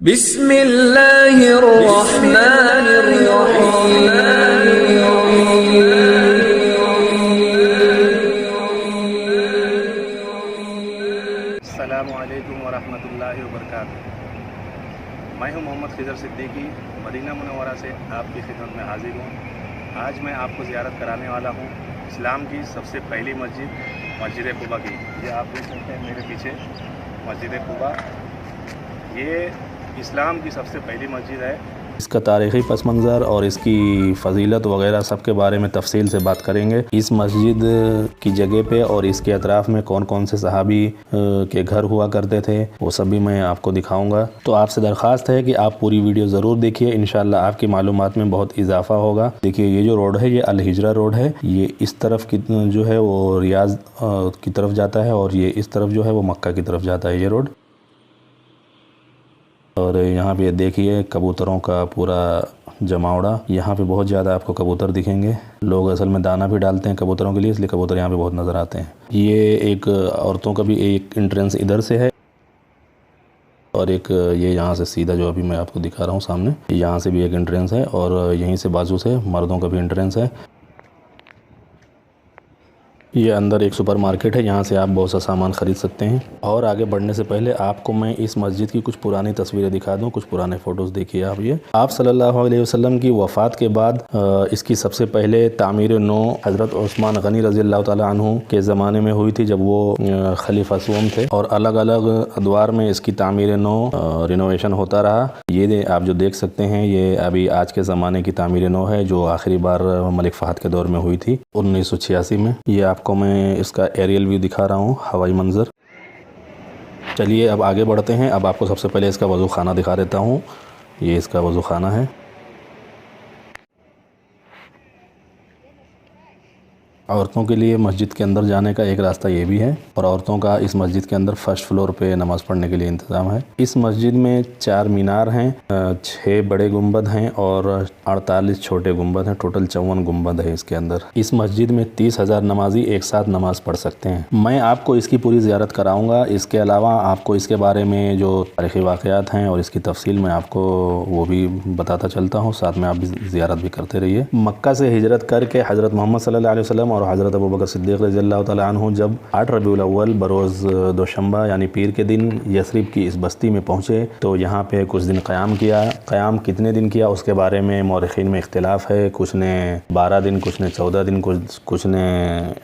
بسم اللہ الرحمن الرحیم۔ السلام علیکم ورحمۃ اللہ وبرکاتہ۔ میں ہوں محمد خضر صدیقی، مدینہ منورہ سے آپ کی خدمت میں حاضر ہوں۔ آج میں آپ کو زیارت کرانے والا ہوں اسلام کی سب سے پہلی مسجد قباء کی۔ یہ آپ دیکھ سکتے ہیں میرے پیچھے مسجد قباء، یہ اسلام کی سب سے پہلی مسجد ہے۔ اس کا تاریخی پس منظر اور اس کی فضیلت وغیرہ سب کے بارے میں تفصیل سے بات کریں گے۔ اس مسجد کی جگہ پہ اور اس کے اطراف میں کون کون سے صحابی کے گھر ہوا کرتے تھے وہ سب بھی میں آپ کو دکھاؤں گا۔ تو آپ سے درخواست ہے کہ آپ پوری ویڈیو ضرور دیکھیے، انشاءاللہ آپ کی معلومات میں بہت اضافہ ہوگا۔ دیکھیے یہ جو روڈ ہے یہ الہجرہ روڈ ہے، یہ اس طرف کی جو ہے وہ ریاض کی طرف جاتا ہے اور یہ اس طرف جو ہے وہ مکہ کی طرف جاتا ہے یہ روڈ۔ اور یہاں پہ دیکھیے کبوتروں کا پورا جماوڑا، یہاں پہ بہت زیادہ آپ کو کبوتر دکھیں گے۔ لوگ اصل میں دانہ بھی ڈالتے ہیں کبوتروں کے لیے، اس لیے کبوتر یہاں پہ بہت نظر آتے ہیں۔ یہ ایک عورتوں کا بھی ایک انٹرنس ادھر سے ہے اور ایک یہ یہاں سے سیدھا جو ابھی میں آپ کو دکھا رہا ہوں سامنے، یہاں سے بھی ایک انٹرنس ہے اور یہیں سے بازو سے مردوں کا بھی انٹرنس ہے۔ یہ اندر ایک سپر مارکیٹ ہے، یہاں سے آپ بہت سا سامان خرید سکتے ہیں۔ اور آگے بڑھنے سے پہلے آپ کو میں اس مسجد کی کچھ پرانی تصویریں دکھا دوں، کچھ پرانے فوٹوز دیکھیے آپ۔ یہ آپ صلی اللہ علیہ وسلم کی وفات کے بعد اس کی سب سے پہلے تعمیر نو حضرت عثمان غنی رضی اللہ تعالیٰ عنہ کے زمانے میں ہوئی تھی، جب وہ خلیفہ سوم تھے، اور الگ الگ ادوار میں اس کی تعمیر نو رینوویشن ہوتا رہا۔ یہ آپ جو دیکھ سکتے ہیں یہ ابھی آج کے زمانے کی تعمیر نو ہے، جو آخری بار ملک فہد کے دور میں ہوئی تھی 1986 میں۔ یہ آپ کو میں اس کا ایریل ویو دکھا رہا ہوں، ہوائی منظر۔ چلیے اب آگے بڑھتے ہیں۔ اب آپ کو سب سے پہلے اس کا وضو خانہ دکھا دیتا ہوں۔ یہ اس کا وضو خانہ ہے۔ عورتوں کے لیے مسجد کے اندر جانے کا ایک راستہ یہ بھی ہے، اور عورتوں کا اس مسجد کے اندر فرسٹ فلور پہ نماز پڑھنے کے لیے انتظام ہے۔ اس مسجد میں 4 مینار ہیں، 6 بڑے گنبد ہیں اور 48 چھوٹے گنبد ہیں، ٹوٹل 54 گنبد ہے اس کے اندر۔ اس مسجد میں 30,000 نمازی ایک ساتھ نماز پڑھ سکتے ہیں۔ میں آپ کو اس کی پوری زیارت کراؤں گا، اس کے علاوہ آپ کو اس کے بارے میں جو تاریخی واقعات ہیں اور اس کی تفصیل میں آپ کو وہ بھی بتاتا چلتا ہوں، ساتھ میں آپ بھی زیارت بھی کرتے رہیے۔ مکہ سے ہجرت کر کے حضرت محمد صلی اللہ علیہ وسلم اور حضرت ابوبکر صدیق رضی اللہ تعالیٰ عنہ جب 8 ربیع الاول بروز دوشنبہ یعنی پیر کے دن یثرب کی اس بستی میں پہنچے تو یہاں پہ کچھ دن قیام کیا۔ قیام کتنے دن کیا اس کے بارے میں مورخین میں اختلاف ہے، کچھ نے 12 دن، کچھ نے 14 دن، کچھ نے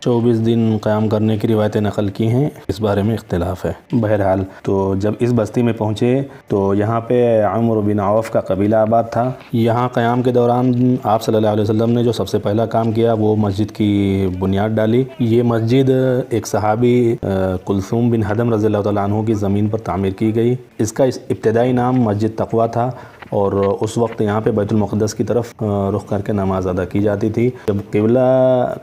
24 دن قیام کرنے کی روایتیں نقل کی ہیں، اس بارے میں اختلاف ہے۔ بہرحال تو جب اس بستی میں پہنچے تو یہاں پہ عمرو بن عوف کا قبیلہ آباد تھا۔ یہاں قیام کے دوران آپ صلی اللہ علیہ وسلم نے جو سب سے پہلا کام کیا وہ مسجد کی بنیاد ڈالی۔ یہ مسجد ایک صحابی کلثوم بن حدم رضی اللہ تعالیٰ عنہ کی زمین پر تعمیر کی گئی۔ اس کا ابتدائی نام مسجد تقویٰ تھا اور اس وقت یہاں پہ بیت المقدس کی طرف رخ کر کے نماز ادا کی جاتی تھی۔ جب قبلہ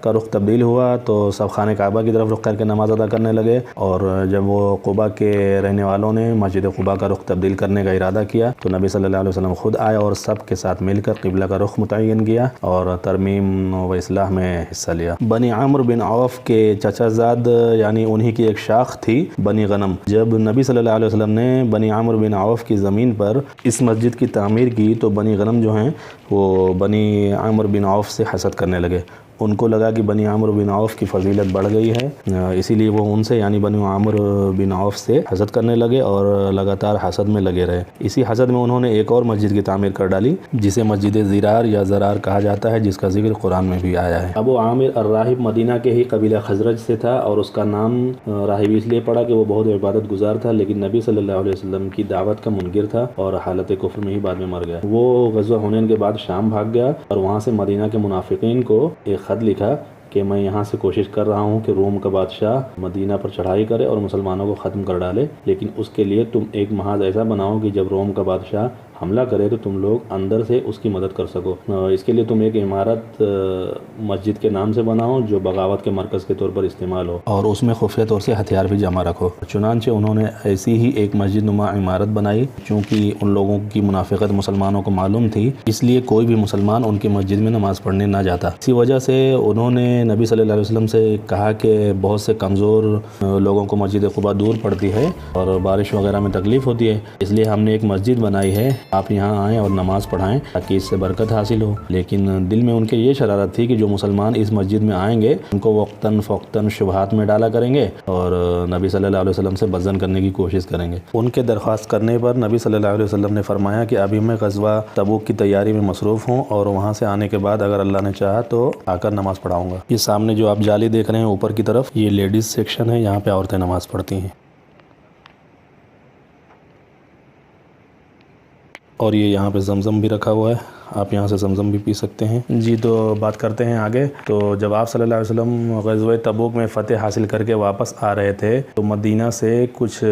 کا رخ تبدیل ہوا تو سب خانہ کعبہ کی طرف رخ کر کے نماز ادا کرنے لگے، اور جب وہ قباء کے رہنے والوں نے مسجد قباء کا رخ تبدیل کرنے کا ارادہ کیا تو نبی صلی اللہ علیہ وسلم خود آئے اور سب کے ساتھ مل کر قبلہ کا رخ متعین کیا اور ترمیم و اصلاح میں حصہ لیا۔ بنی عمرو بن عوف کے چچا زاد یعنی انہی کی ایک شاخ تھی بنی غنم۔ جب نبی صلی اللہ علیہ وسلم نے بنی عمرو بن عوف کی زمین پر اس مسجد کی تعمیر کی تو بنی غنم جو ہیں وہ بنی عمرو بن عوف سے حسد کرنے لگے۔ ان کو لگا کہ بنی عمرو بن عوف کی فضیلت بڑھ گئی ہے، اسی لیے وہ ان سے یعنی بنی عمرو بن عوف سے حسد کرنے لگے اور لگاتار حسد میں لگے رہے۔ اسی حسد میں انہوں نے ایک اور مسجد کی تعمیر کر ڈالی جسے مسجد زرار یا زرار کہا جاتا ہے، جس کا ذکر قرآن میں بھی آیا ہے۔ ابو عامر الراہب مدینہ کے ہی قبیلہ خزرج سے تھا اور اس کا نام راہب اس لیے پڑا کہ وہ بہت عبادت گزار تھا، لیکن نبی صلی اللہ علیہ وسلم کی دعوت کا منکر تھا اور حالت کفر میں ہی بعد میں مر گیا۔ وہ غزوہ حنین کے بعد شام بھاگ گیا اور وہاں سے مدینہ کے منافقین کو ایک خط لکھا کہ میں یہاں سے کوشش کر رہا ہوں کہ روم کا بادشاہ مدینہ پر چڑھائی کرے اور مسلمانوں کو ختم کر ڈالے، لیکن اس کے لیے تم ایک محاذ ایسا بناؤ کہ جب روم کا بادشاہ حملہ کرے تو تم لوگ اندر سے اس کی مدد کر سکو۔ اس کے لیے تم ایک عمارت مسجد کے نام سے بناؤ جو بغاوت کے مرکز کے طور پر استعمال ہو، اور اس میں خفیہ طور سے ہتھیار بھی جمع رکھو۔ چنانچہ انہوں نے ایسی ہی ایک مسجد نما عمارت بنائی۔ چونکہ ان لوگوں کی منافقت مسلمانوں کو معلوم تھی، اس لیے کوئی بھی مسلمان ان کی مسجد میں نماز پڑھنے نہ جاتا۔ اسی وجہ سے انہوں نے نبی صلی اللہ علیہ وسلم سے کہا کہ بہت سے کمزور لوگوں کو مسجد قباء دور پڑتی ہے اور بارش وغیرہ میں تکلیف ہوتی ہے، اس لیے ہم نے ایک مسجد بنائی ہے، آپ یہاں آئیں اور نماز پڑھائیں تاکہ اس سے برکت حاصل ہو۔ لیکن دل میں ان کے یہ شرارت تھی کہ جو مسلمان اس مسجد میں آئیں گے ان کو وقتاً فوقتاً شبہات میں ڈالا کریں گے اور نبی صلی اللہ علیہ وسلم سے بدظن کرنے کی کوشش کریں گے۔ ان کے درخواست کرنے پر نبی صلی اللہ علیہ وسلم نے فرمایا کہ ابھی میں غزوہ تبوک کی تیاری میں مصروف ہوں اور وہاں سے آنے کے بعد اگر اللہ نے چاہا تو آ کر نماز پڑھاؤں گا۔ یہ سامنے جو آپ جالی دیکھ رہے ہیں اوپر کی طرف، یہ لیڈیز سیکشن ہے، یہاں پہ عورتیں نماز پڑھتی ہیں، اور یہ یہاں پہ زمزم بھی رکھا ہوا ہے، آپ یہاں سے زمزم بھی پی سکتے ہیں۔ جی تو بات کرتے ہیں آگے۔ تو جب آپ صلی اللہ علیہ وسلم غزوہ تبوک میں فتح حاصل کر کے واپس آ رہے تھے تو مدینہ سے کچھ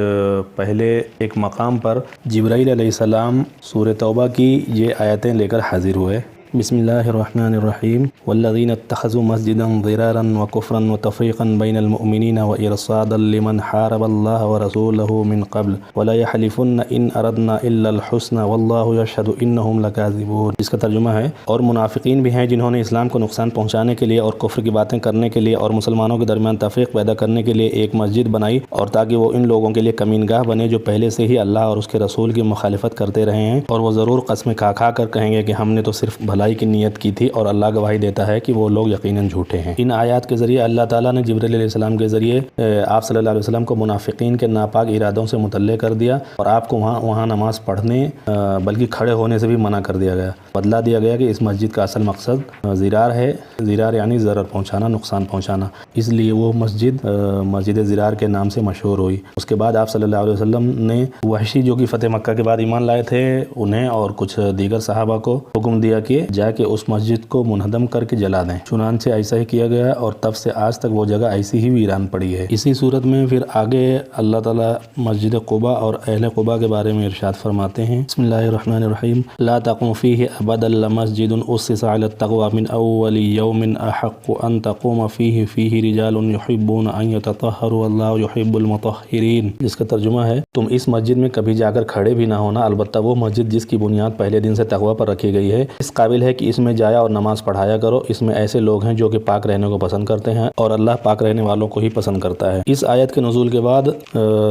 پہلے ایک مقام پر جبرائیل علیہ السلام سورہ توبہ کی یہ آیتیں لے کر حاضر ہوئے۔ بسم اللہ الرحمن الرحیم والذین اتخذوا مسجدا ضرارا وکفرا وتفریقا بین المؤمنین وارصادا لمن حارب اللہ ورسولہ من قبل ولا يحلفن ان اردنا الا الحسن واللہ یشہد انہم لکاذبون۔ اس کا ترجمہ ہے، اور منافقین بھی ہیں جنہوں نے اسلام کو نقصان پہنچانے کے لیے اور کفر کی باتیں کرنے کے لیے اور مسلمانوں کے درمیان تفریق پیدا کرنے کے لیے ایک مسجد بنائی، اور تاکہ وہ ان لوگوں کے لیے کمین گاہ بنے جو پہلے سے ہی اللہ اور اس کے رسول کی مخالفت کرتے رہے ہیں، اور وہ ضرور قسمیں کھا کھا کر کہیں گے کہ ہم نے تو صرف بھلائی کی نیت کی تھی، اور اللہ گواہی دیتا ہے کہ وہ لوگ یقیناً جھوٹے ہیں۔ ان آیات کے ذریعے اللہ تعالیٰ نے جبرائیل علیہ السلام کے ذریعے آپ صلی اللہ علیہ وسلم کو منافقین کے ناپاک ارادوں سے مطلع کر دیا، اور آپ کو وہاں نماز پڑھنے بلکہ کھڑے ہونے سے بھی منع کر دیا گیا۔ بدلا دیا گیا کہ اس مسجد کا اصل مقصد زرار ہے، زرار یعنی ضرر پہنچانا، نقصان پہنچانا، اس لیے وہ مسجد زرار کے نام سے مشہور ہوئی۔ اس کے بعد آپ صلی اللہ علیہ وسلم نے وحشی جو کہ فتح مکہ کے بعد ایمان لائے تھے انہیں اور کچھ دیگر صحابہ کو حکم دیا کہ جا کے اس مسجد کو منہدم کر کے جلا دیں۔ چنانچہ ایسا ہی کیا گیا اور تب سے آج تک وہ جگہ ایسی ہی ویران پڑی ہے۔ اسی صورت میں پھر آگے اللہ تعالیٰ مسجد قباء اور اہل قباء کے بارے میں ارشاد فرماتے ہیں، بسم اللہ الرحمن الرحیم لا تقم فیہ ابدا لمسجد اسس علی التقوی من اول یوم احق ان تقوم فیہ رجال یحبون ان یتطہروا واللہ یحب المطہرین۔ جس کا ترجمہ ہے، تم اس مسجد میں کبھی جا کر کھڑے بھی نہ ہونا، البتہ وہ مسجد جس کی بنیاد پہلے دن سے تقوی پر رکھی گئی ہے اس قابل ہے کہ اس میں جایا اور نماز پڑھایا کرو۔ اس میں ایسے لوگ ہیں جو کہ پاک رہنے کو پسند کرتے ہیں اور اللہ پاک رہنے والوں کو ہی پسند کرتا ہے۔ اس آیت کے نزول کے بعد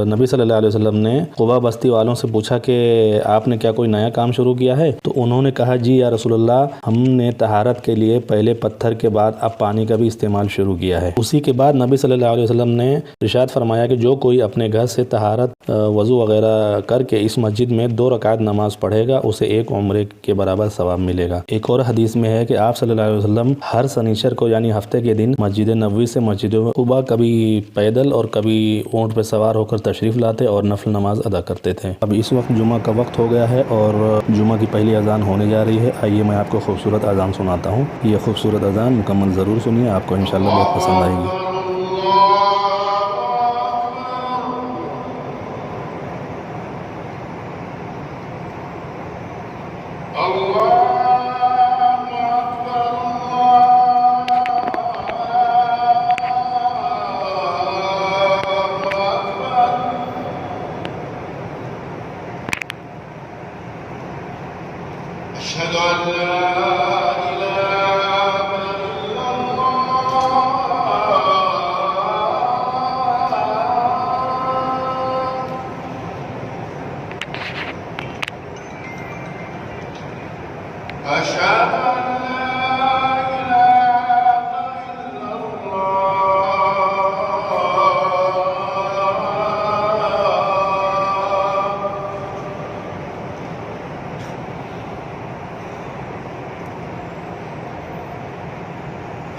نبی صلی اللہ علیہ وسلم نے قباء بستی والوں سے پوچھا کہ آپ نے کیا کوئی نیا کام شروع کیا ہے؟ تو انہوں نے کہا جی یا رسول اللہ، ہم نے طہارت کے لیے پہلے پتھر کے بعد اب پانی کا بھی استعمال شروع کیا ہے۔ اسی کے بعد نبی صلی اللہ علیہ وسلم نے ارشاد فرمایا کہ جو کوئی اپنے گھر سے طہارت وضو وغیرہ کر کے اس مسجد میں 2 رکعت نماز پڑھے گا اسے 1 عمرے کے برابر ثواب ملے گا۔ ایک اور حدیث میں ہے کہ آپ صلی اللہ علیہ وسلم ہر سنیچر کو یعنی ہفتے کے دن مسجد نبوی سے مسجد قباء کبھی پیدل اور کبھی اونٹ پہ سوار ہو کر تشریف لاتے اور نفل نماز ادا کرتے تھے۔ اب اس وقت جمعہ کا وقت ہو گیا ہے اور جمعہ کی پہلی اذان ہونے جا رہی ہے۔ آئیے میں آپ کو خوبصورت اذان سناتا ہوں۔ یہ خوبصورت اذان مکمل ضرور سنیے، آپ کو انشاءاللہ بہت پسند آئے گی۔ أشهد أن لا إله إلا الله أشهد أن لا إله إلا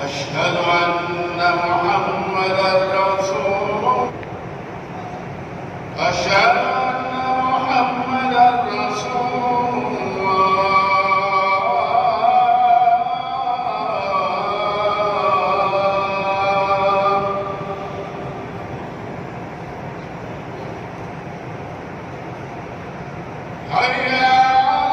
أشهد أن محمدا رسول الله أشهد أن محمدا رسول الله حي على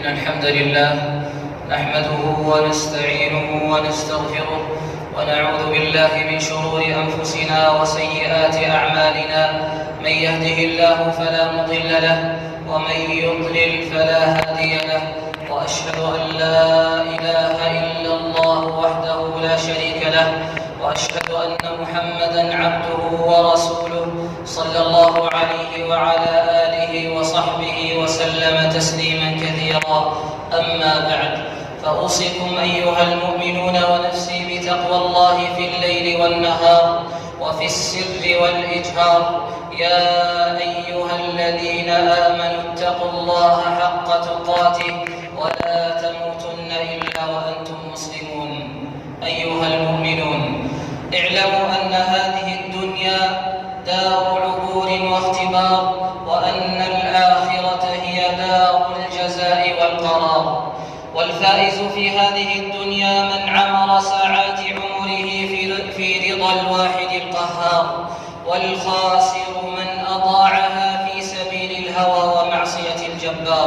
إن الحمد لله نحمده ونستعينه ونستغفره ونعوذ بالله من شرور أنفسنا وسيئات أعمالنا. من يهده الله فلا مضل له ومن يضلل فلا هادي له، وأشهد أن لا إله إلا الله وحده لا شريك له، وأشهد أن محمدا عبده ورسوله صلى الله عليه وعلى آله وصحبه وسلم تسليما كثيرا. أما بعد، فأوصيكم أيها المؤمنون ونفسي بتقوى الله في الليل والنهار وفي السر والإجهار. يا أيها الذين آمنوا اتقوا الله حق تقاته ولا تموتن إلا وأنتم مسلمون. أيها المؤمنون، اعلموا أن هذه الدنيا دار عبور واختبار، وأن الآخرة هي دار الجزاء والقرار. والفائز في هذه الدنيا من عمر ساعات عمره في رضا الواحد القهار، والخاسر من أضاعها في سبيل الهوى ومعصية الجبار.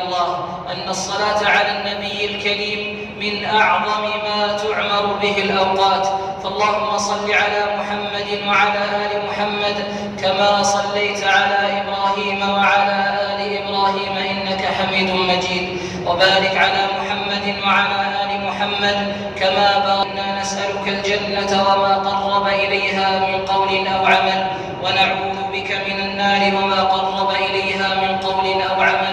الله أن الصلاة على النبي الكريم من أعظم ما تعمر به الأوقات. فاللهم صل على محمد وعلى آل محمد كما صليت على إبراهيم وعلى آل إبراهيم إنك حميد مجيد، وبارك على محمد وعلى آل محمد كما باركنا. نسألك الجنة وما قرب إليها من قول أو عمل، ونعوذ بك من النار وما قرب إليها من قول أو عمل.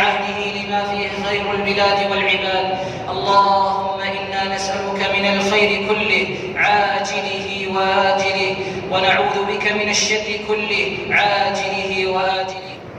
عهده لما فيه خير البلاد والعباد. اللهم إنا نسألك من الخير كله عاجله وآجله، ونعوذ بك من الشر كله عاجله وآجله.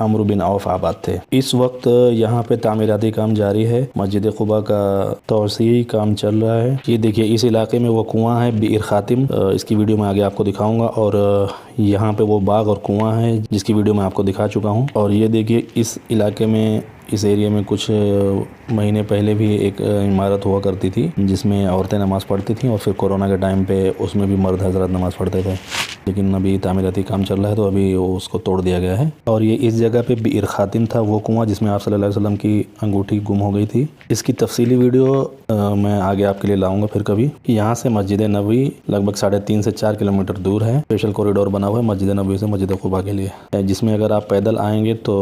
عمرو بن عوف آباد تھے۔ اس وقت یہاں پہ تعمیراتی کام جاری ہے، مسجد قباء کا توسیعی کام چل رہا ہے۔ یہ دیکھیے اس علاقے میں وہ کنواں ہے بئر خاتم، اس کی ویڈیو میں آگے آپ کو دکھاؤں گا، اور یہاں پہ وہ باغ اور کنواں ہے جس کی ویڈیو میں آپ کو دکھا چکا ہوں۔ اور یہ دیکھیے اس علاقے میں، اس ایریے میں کچھ مہینے پہلے بھی ایک عمارت ہوا کرتی تھی جس میں عورتیں نماز پڑھتی تھیں، اور پھر کورونا کے ٹائم پہ اس میں بھی مرد حضرات نماز پڑھتے تھے، لیکن ابھی تعمیراتی کام چل رہا ہے تو ابھی اس کو توڑ دیا گیا ہے۔ اور یہ اس جگہ پہ بئر خاتم تھا، وہ کنواں جس میں آپ صلی اللہ علیہ وسلم کی انگوٹھی گم ہو گئی تھی۔ اس کی تفصیلی ویڈیو میں آگے آپ کے لیے لاؤں گا پھر کبھی۔ یہاں سے مسجد نبوی لگ بھگ 3.5 سے 4 کلومیٹر دور ہے، اسپیشل کوریڈور بنا ہوا ہے مسجد نبوی سے مسجد قباء کے لیے، جس میں اگر آپ پیدل آئیں گے تو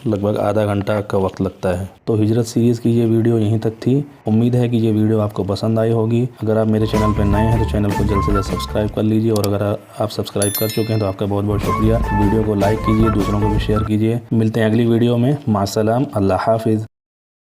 لگ بھگ آدھا گھنٹہ کا وقت لگتا ہے۔ تو ہجرت سیریز کی یہ ویڈیو یہیں تک تھی، امید ہے کہ یہ ویڈیو آپ کو پسند آئی ہوگی۔ اگر آپ میرے چینل پہ نئے ہیں تو چینل کو جلد سے جلد سبسکرائب کر لیجیے، اور اگر آپ سبسکرائب کر چکے ہیں تو آپ کا بہت بہت شکریہ۔ ویڈیو کو لائک کیجیے، دوسروں کو بھی شیئر کیجیے۔ ملتے ہیں اگلی ویڈیو میں، مع السلام، اللہ حافظ۔